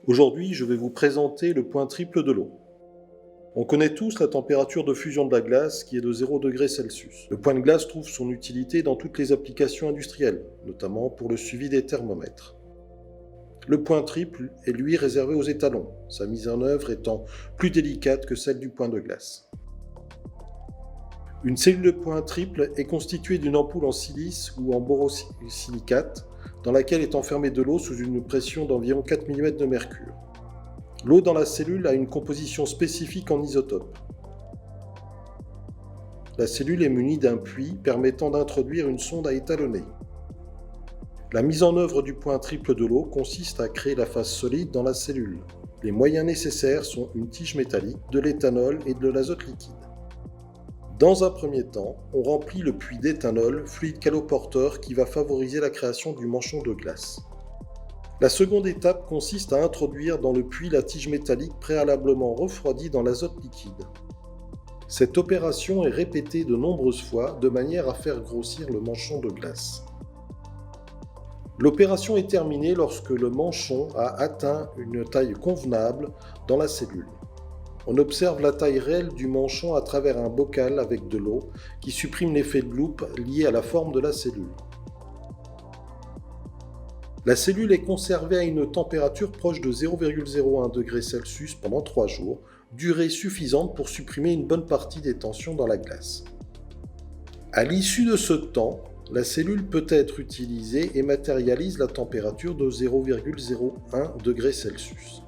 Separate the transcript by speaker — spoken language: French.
Speaker 1: Aujourd'hui, je vais vous présenter le point triple de l'eau. On connaît tous la température de fusion de la glace qui est de 0 degré Celsius. Le point de glace trouve son utilité dans toutes les applications industrielles, notamment pour le suivi des thermomètres. Le point triple est lui réservé aux étalons, sa mise en œuvre étant plus délicate que celle du point de glace. Une cellule de point triple est constituée d'une ampoule en silice ou en borosilicate dans laquelle est enfermée de l'eau sous une pression d'environ 4 mm de mercure. L'eau dans la cellule a une composition spécifique en isotope. La cellule est munie d'un puits permettant d'introduire une sonde à étalonner. La mise en œuvre du point triple de l'eau consiste à créer la phase solide dans la cellule. Les moyens nécessaires sont une tige métallique, de l'éthanol et de l'azote liquide. Dans un premier temps, on remplit le puits d'éthanol, fluide caloporteur qui va favoriser la création du manchon de glace. La seconde étape consiste à introduire dans le puits la tige métallique préalablement refroidie dans l'azote liquide. Cette opération est répétée de nombreuses fois de manière à faire grossir le manchon de glace. L'opération est terminée lorsque le manchon a atteint une taille convenable dans la cellule. On observe la taille réelle du manchon à travers un bocal avec de l'eau qui supprime l'effet de loupe lié à la forme de la cellule. La cellule est conservée à une température proche de 0,01 degré Celsius pendant 3 jours, durée suffisante pour supprimer une bonne partie des tensions dans la glace. À l'issue de ce temps, la cellule peut être utilisée et matérialise la température de 0,01 degré Celsius.